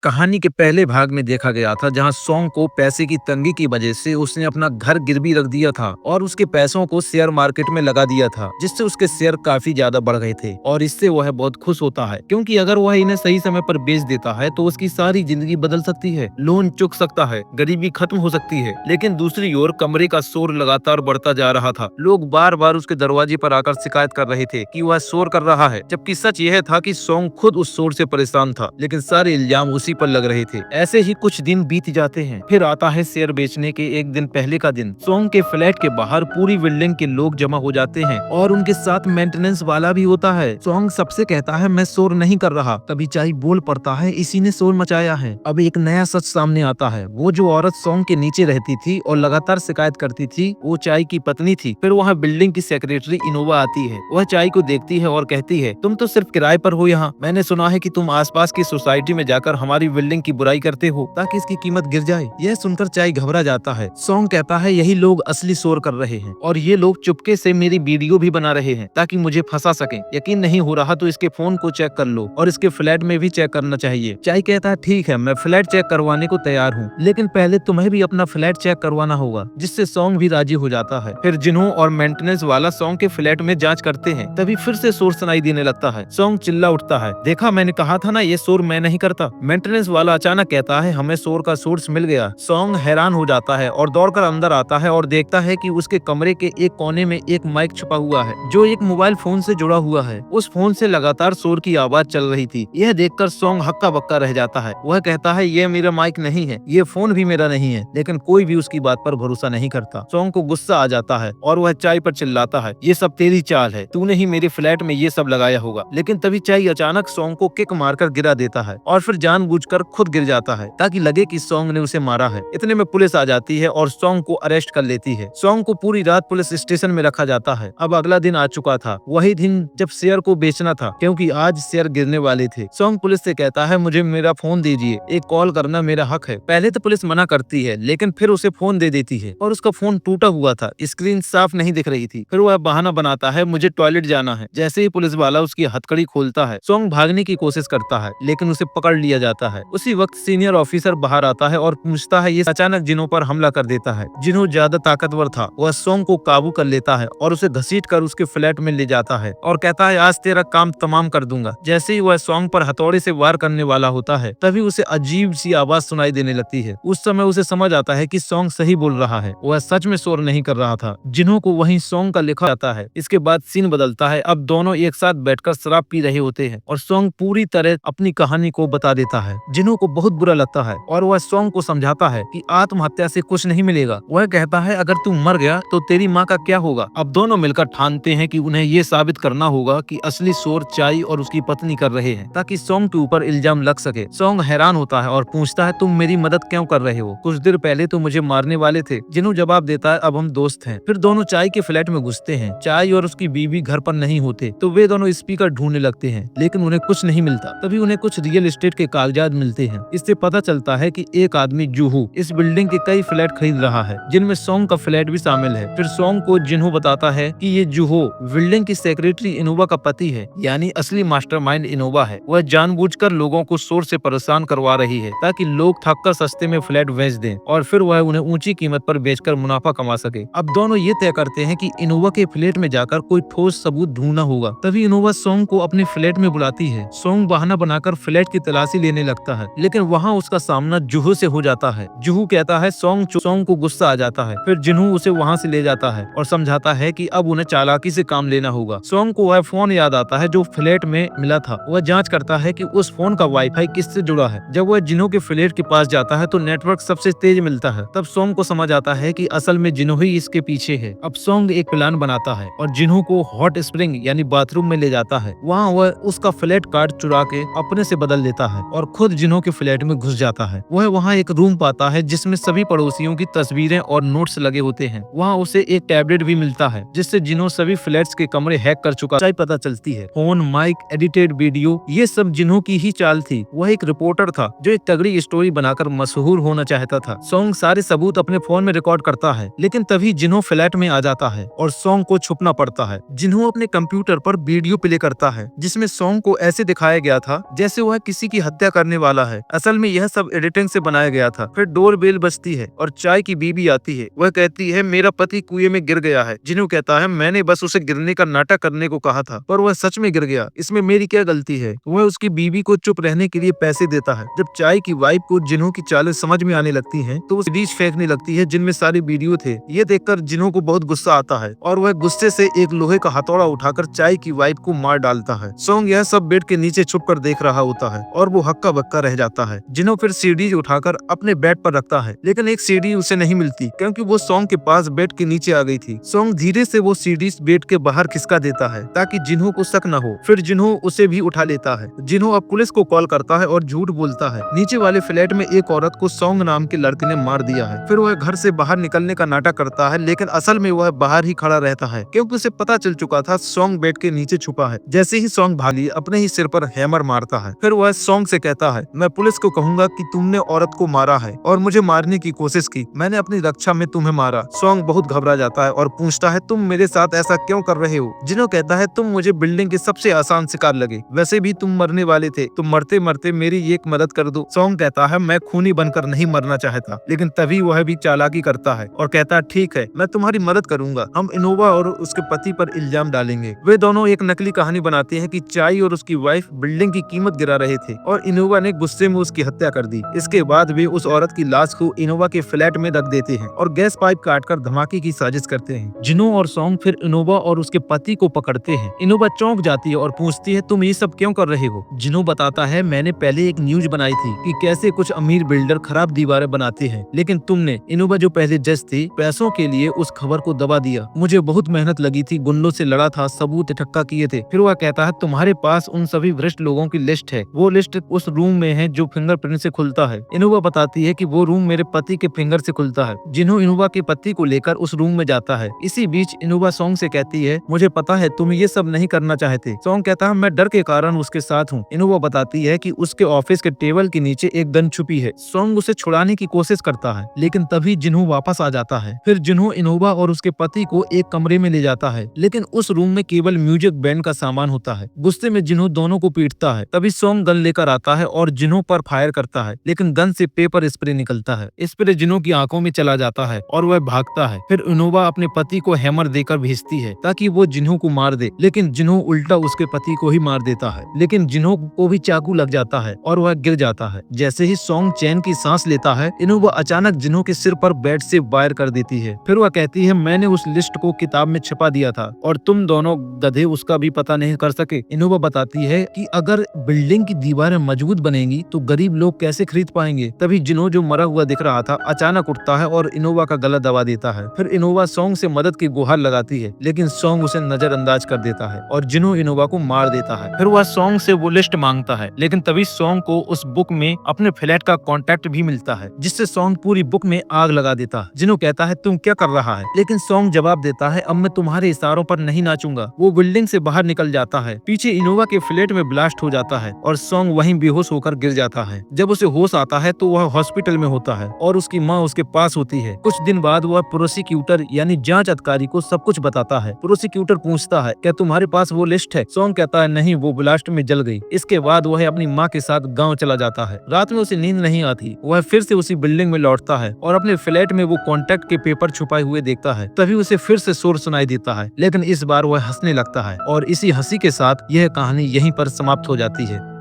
कहानी के पहले भाग में देखा गया था जहां सॉन्ग को पैसे की तंगी की वजह से उसने अपना घर गिरवी रख दिया था और उसके पैसों को शेयर मार्केट में लगा दिया था, जिससे उसके शेयर काफी ज्यादा बढ़ गए थे और इससे वह बहुत खुश होता है क्योंकि अगर वह इन्हें सही समय पर बेच देता है तो उसकी सारी जिंदगी बदल सकती है, लोन चुक सकता है, गरीबी खत्म हो सकती है। लेकिन दूसरी ओर कमरे का शोर लगातार बढ़ता जा रहा था। लोग बार बार उसके दरवाजे पर आकर शिकायत कर रहे थे कि वह शोर कर रहा है, जबकि सच यह था कि सॉन्ग खुद उस शोर से परेशान था, लेकिन सारे इल्जाम उसी पर लग रहे थे। ऐसे ही कुछ दिन बीत जाते हैं। फिर आता है शेयर बेचने के एक दिन पहले का दिन। सॉन्ग के फ्लैट के बाहर पूरी बिल्डिंग के लोग जमा हो जाते हैं और उनके साथ मेंटेनेंस वाला भी होता है। सॉन्ग सबसे कहता है मैं शोर नहीं कर रहा, तभी चाई बोल पड़ता है इसी ने शोर मचाया है। अब एक नया सच सामने आता है। वो जो औरत सॉन्ग के नीचे रहती थी और लगातार शिकायत करती थी, वो चाई की पत्नी थी। फिर वहाँ बिल्डिंग की सेक्रेटरी इनोवा आती है। वह चाई को देखती है और कहती है तुम तो सिर्फ किराए पर हो यहाँ। मैंने सुना है कि तुम आसपास की सोसाइटी में जाकर हमारी बिल्डिंग की बुराई करते हो ताकि इसकी कीमत गिर जाए। यह सुनकर चाई घबरा जाता है। सॉन्ग कहता है यही लोग असली शोर कर रहे हैं और ये लोग चुपके से मेरी वीडियो भी बना रहे हैं ताकि मुझे फंसा सकें। यकीन नहीं हो रहा तो इसके फोन को चेक कर लो और इसके फ्लैट में भी चेक करना चाहिए। चाई कहता है ठीक है, मैं फ्लैट चेक करवाने को तैयार हूँ, लेकिन पहले तुम्हें भी अपना फ्लैट चेक करवाना होगा, जिससे सॉन्ग भी राजी हो जाता है। फिर जिन्हों और मेंटेनेंस वाला सॉन्ग के फ्लैट में जांच करते हैं, तभी फिर से शोर सुनाई देने लगता है। सॉन्ग चिल्ला उठता है देखा, मैंने कहा था ना ये शोर मैं नहीं करता। मेंटेनेंस वाला अचानक कहता है हमें शोर का सोर्स मिल गया। सॉन्ग हैरान हो जाता है और दौड़कर अंदर आता है और देखता है कि उसके कमरे के एक कोने में एक माइक छुपा हुआ है जो एक मोबाइल फोन से जुड़ा हुआ है। उस फोन से लगातार शोर की आवाज चल रही थी। यह देखकर सॉन्ग हक्का बक्का रह जाता है। वह कहता है ये मेरा माइक नहीं है, ये फोन भी मेरा नहीं है, लेकिन कोई भी उसकी बात पर भरोसा नहीं करता। सॉन्ग को गुस्सा आ जाता है और वह चाय पर चिल्लाता है ये सब तेरी चाल है, तूने ही मेरे फ्लैट में ये सब लगाया होगा। लेकिन तभी चाय अचानक सॉन्ग को किक मारकर गिरा देता है और फिर जानबूझकर खुद गिर जाता है ताकि लगे कि सॉन्ग ने उसे मारा है। इतने में पुलिस आ जाती है और सॉन्ग को अरेस्ट कर लेती है। सॉन्ग को पूरी रात पुलिस स्टेशन में रखा जाता है। अब अगला दिन आ चुका था, वही दिन जब शेयर को बेचना था, क्योंकि आज शेयर गिरने वाले थे। सॉन्ग पुलिस से कहता है मुझे मेरा फोन दीजिए, एक कॉल करना मेरा हक है। पहले तो पुलिस मना करती है, लेकिन फिर उसे फोन दे देती है और उसका फोन टूटा हुआ था, स्क्रीन साफ नहीं दिख रही थी। फिर वह बहाना बनाता है मुझे टॉयलेट जाना है। जैसे ही पुलिस वाला उसकी हथकड़ी खोलता है, सॉन्ग भागने की कोशिश करता है, लेकिन उसे पकड़ लिया जाता है। उसी वक्त सीनियर ऑफिसर बाहर आता है और पूछता है ये अचानक जिन्हों पर हमला कर देता है। जिन्हों ज्यादा ताकतवर था, वह सॉन्ग को काबू कर लेता है और उसे घसीट कर उसके फ्लैट में ले जाता है और कहता है आज तेरा काम तमाम कर दूंगा। जैसे ही वह सॉन्ग पर हथौड़े से वार करने वाला होता है, तभी उसे अजीब सी आवाज सुनाई देने लगती है। उस समय उसे समझ आता है कि सॉन्ग सही बोल रहा है, वह सच में शोर नहीं कर रहा था। जिन्हों को वहीं सॉन्ग का लिखा जाता है। इसके बाद सीन बदलता है। अब दोनों एक साथ बैठकर शराब पी रहे होते हैं और सॉन्ग पूरी तरह अपनी कहानी को बता देता है। जिन्हों को बहुत बुरा लगता है और वह सॉन्ग को समझाता है कि आत्महत्या से कुछ नहीं मिलेगा। वह कहता है अगर तू मर गया तो तेरी माँ का क्या होगा। अब दोनों मिलकर ठानते हैं कि उन्हें ये साबित करना होगा कि असली शोर चाई और उसकी पत्नी कर रहे हैं, ताकि सॉन्ग के ऊपर इल्जाम लग सके। सॉन्ग हैरान होता है और पूछता है तुम मेरी मदद क्यों कर रहे हो, कुछ देर पहले तो मुझे मारने वाले थे। जिन्हों जवाब देता है अब हम दोस्त हैं। फिर दोनों चाय के फ्लैट में घुसते हैं। चाय और उसकी बीवी घर पर नहीं होते तो वे दोनों स्पीकर ढूंढने लगते हैं, लेकिन उन्हें कुछ नहीं मिलता। तभी उन्हें कुछ रियल एस्टेट के कागजात मिलते हैं। इससे पता चलता है कि एक आदमी जूहू इस बिल्डिंग के कई फ्लैट खरीद रहा है, जिनमें सॉन्ग का फ्लैट भी शामिल है। फिर सॉन्ग को जिन्हों बताता है कि ये जूहो बिल्डिंग की सेक्रेटरी इनोवा का पति है, यानी असली मास्टरमाइंड इनोवा है। वह जानबूझकर लोगों को शोर से परेशान करवा रही है ताकि लोग थककर सस्ते में फ्लैट बेच दें और फिर वह उन्हें ऊंची कीमत पर बेचकर मुनाफा कमा सके। अब दोनों ये तय करते हैं कि इनोवा के फ्लैट में जाकर कोई ठोस सबूत ढूंढना होगा। तभी इनोवा सॉन्ग को अपने फ्लैट में बुलाती है। सॉन्ग बहाना बनाकर फ्लैट की तलाशी लेने लगता है, लेकिन वहाँ उसका सामना जूहू से हो जाता है। जूहू कहता है सॉन्ग को गुस्सा आ जाता है। फिर जिन्हों उसे वहाँ से ले जाता है और समझाता है कि अब उन्हें चालाकी से काम लेना होगा। सॉन्ग को वह फोन याद आता है जो फ्लैट में मिला था। वह जांच करता है कि उस फोन का वाईफाई किससे जुड़ा है। जब वह जिन्हों के फ्लैट के पास जाता है तो नेटवर्क सबसे तेज मिलता है। तब सॉन्ग को समझ आता है कि असल में जिन्हों ही इसके पीछे है। अब सॉन्ग एक प्लान बनाता है और जिन्हों को हॉट स्प्रिंग यानी बाथरूम में ले जाता है। वहाँ वह उसका फ्लैट कार्ड चुरा के अपने से बदल देता है और खुद जिन्हों के फ्लैट में घुस जाता है। वह वहाँ एक रूम पाता है जिसमें सभी पड़ोसियों की तस्वीरें और नोट्स लगे होते हैं। वहाँ उसे एक टैबलेट भी मिलता है जिससे जिन्हों सभी फ्लैट्स के कमरे हैक कर चुका है पता चलती है। फोन, माइक, एडिटेड वीडियो, ये सब जिन्हों की ही चाल थी। वह एक रिपोर्टर था जो एक तगड़ी स्टोरी बनाकर मशहूर होना चाहता था। सॉन्ग सारे सबूत अपने फोन में रिकॉर्ड करता है, लेकिन तभी जिन्हों फ्लैट में आ जाता है और सॉन्ग को छुपना पड़ता है। जिन्हों अपने कंप्यूटर पर वीडियो प्ले करता है जिसमें सॉन्ग को ऐसे दिखाया गया था जैसे वह किसी की हत्या करने करने वाला है। असल में यह सब एडिटिंग से बनाया गया था। फिर डोर बेल बजती है और चाय की बीबी आती है। वह कहती है मेरा पति कुएं में गिर गया है। जिन्हों कहता है मैंने बस उसे गिरने का नाटक करने को कहा था, पर वह सच में गिर गया, इसमें मेरी क्या गलती है। वह उसकी बीबी को चुप रहने के लिए पैसे देता है। जब चाय की वाइफ को जिन्हों की चालें समझ में आने लगती है तो वो सीडीज फेंकने लगती है जिनमें सारे वीडियो थे। ये देखकर जिन्हों को बहुत गुस्सा आता है और वह गुस्से से एक लोहे का हथौड़ा उठाकर चाय की वाइफ को मार डालता है। सॉन्ग यह सब बेड के नीचे छुप कर देख रहा होता है और वो हक्का बक्का रह जाता है। जिन्हों फिर सीडीज उठाकर अपने बेड पर रखता है, लेकिन एक सीडी उसे नहीं मिलती क्योंकि वो सॉन्ग के पास बेड के नीचे आ गई थी। सॉन्ग धीरे से वो सीडीज बेड के बाहर खिसका देता है ताकि जिन्हों को शक न हो। फिर जिन्हों उसे भी उठा लेता है। जिन्हों अब पुलिस को कॉल करता है और झूठ बोलता है। नीचे वाले फ्लैट में एक औरत को सॉन्ग नाम के लड़के ने मार दिया है। फिर वह घर से बाहर निकलने का नाटक करता है, लेकिन असल में वह बाहर ही खड़ा रहता है क्योंकि उसे पता चल चुका था सॉन्ग बेड के नीचे छुपा है। जैसे ही सॉन्ग भागी अपने ही सिर पर हैमर मारता है। फिर वह सॉन्ग से कहता है मैं पुलिस को कहूंगा कि तुमने औरत को मारा है और मुझे मारने की कोशिश की। मैंने अपनी रक्षा में तुम्हें मारा। सॉन्ग बहुत घबरा जाता है और पूछता है तुम मेरे साथ ऐसा क्यों कर रहे हो। जिन्हों कहता है तुम मुझे बिल्डिंग के सबसे आसान शिकार लगे, वैसे भी तुम मरने वाले थे, तुम मरते मरते मेरी एक मदद कर दो। सॉन्ग कहता है मैं खूनी बनकर नहीं मरना चाहता, लेकिन तभी वह भी चालाकी करता है और कहता है ठीक है मैं तुम्हारी मदद करूंगा। हम इनोवा और उसके पति पर इल्जाम डालेंगे। वे दोनों एक नकली कहानी बनाते हैं कि चाई और उसकी वाइफ बिल्डिंग की कीमत गिरा रहे थे और इनोवा ने गुस्से में उसकी हत्या कर दी। इसके बाद वे उस औरत की लाश को इनोवा के फ्लैट में रख देते हैं और गैस पाइप काटकर धमाके की साजिश करते हैं। जिन्हों और सॉन्ग फिर इनोवा और उसके पति को पकड़ते हैं। इनोवा चौंक जाती है और पूछती है तुम ये सब क्यों कर रहे हो। जिन्हों बताता है मैंने पहले एक न्यूज बनाई थी कि कैसे कुछ अमीर बिल्डर खराब दीवारें बनाते हैं, लेकिन तुमने, इनोवा जो पहले जज थे, पैसों के लिए उस खबर को दबा दिया। मुझे बहुत मेहनत लगी थी, गुंडों से लड़ा था, सबूत इकट्ठा किए थे। फिर वह कहता है तुम्हारे पास उन सभी वरिष्ठ लोगों की लिस्ट है। वो लिस्ट उस रूम में है जो फिंगरप्रिंट से खुलता है। इनोवा बताती है कि वो रूम मेरे पति के फिंगर से खुलता है। जिन्हों इनोवा के पति को लेकर उस रूम में जाता है। इसी बीच इनोवा सॉन्ग से कहती है मुझे पता है तुम ये सब नहीं करना चाहते। सॉन्ग कहता है मैं डर के कारण उसके साथ हूँ। इनोवा बताती है कि उसके ऑफिस के टेबल के नीचे एक गन छुपी है। सॉन्ग उसे छुड़ाने की कोशिश करता है, लेकिन तभी जिन्हों वापस आ जाता है। फिर जिन्हों इनोवा और उसके पति को एक कमरे में ले जाता है, लेकिन उस रूम में केवल म्यूजिक बैंड का सामान होता है। गुस्से में जिन्हों दोनों को पीटता है। तभी सॉन्ग गन लेकर आता है और जिन्हों पर फायर करता है, लेकिन गन से पेपर स्प्रे निकलता है। स्प्रे जिन्हों की आंखों में चला जाता है और वह भागता है। फिर इनोवा अपने पति को हैमर देकर भेजती है ताकि वो जिन्हों को मार दे, लेकिन जिन्हों उल्टा उसके पति को ही मार देता है। लेकिन जिन्हों को भी चाकू लग जाता है और वह गिर जाता है। जैसे ही सॉन्ग चैन की सांस लेता है, इनोवा अचानक जिन्हों के सिर पर बैट से वायर कर देती है। फिर वह कहती है मैंने उस लिस्ट को किताब में छिपा दिया था और तुम दोनों गधे उसका भी पता नहीं कर सके। इनोवा बताती है कि अगर बिल्डिंग की दीवारें मजबूत बनेंगी तो गरीब लोग कैसे खरीद पाएंगे। तभी जिन्हों जो मरा हुआ दिख रहा था अचानक उठता है और इनोवा का गला दबा देता है। फिर इनोवा सॉन्ग से मदद की गुहार लगाती है, लेकिन सॉन्ग उसे नजरअंदाज कर देता है और जिन्हों इनोवा को मार देता है। फिर वह सॉन्ग से वो लिस्ट मांगता है, लेकिन तभी सॉन्ग को उस बुक में अपने फ्लैट का कॉन्टैक्ट भी मिलता है, जिससे सॉन्ग पूरी बुक में आग लगा देता है। जिन्हों कहता है तुम क्या कर रहा है, लेकिन सॉन्ग जवाब देता है अब मैं तुम्हारे इशारों पर नहीं नाचूंगा। वो बिल्डिंग से बाहर निकल जाता है। पीछे इनोवा के फ्लैट में ब्लास्ट हो जाता है और सॉन्ग वहीं बेहोश होकर गिर जाता है। जब उसे होश आता है तो वह हॉस्पिटल में होता है और उसकी माँ उसके पास होती है। कुछ दिन बाद वह प्रोसिक्यूटर यानी जांच अधिकारी को सब कुछ बताता है। प्रोसिक्यूटर पूछता है क्या तुम्हारे पास वो लिस्ट है। सॉन्ग कहता है नहीं, वो ब्लास्ट में जल गई। इसके बाद वह अपनी माँ के साथ गाँव चला जाता है। रात में उसे नींद नहीं आती। वह फिर से उसी बिल्डिंग में लौटता है और अपने फ्लैट में वो कॉन्टैक्ट के पेपर छुपाए हुए देखता है। तभी उसे फिर से शोर सुनाई देता है, लेकिन इस बार वह हंसने लगता है और इसी हंसी के साथ यह कहानी यहीं पर समाप्त हो जाती है।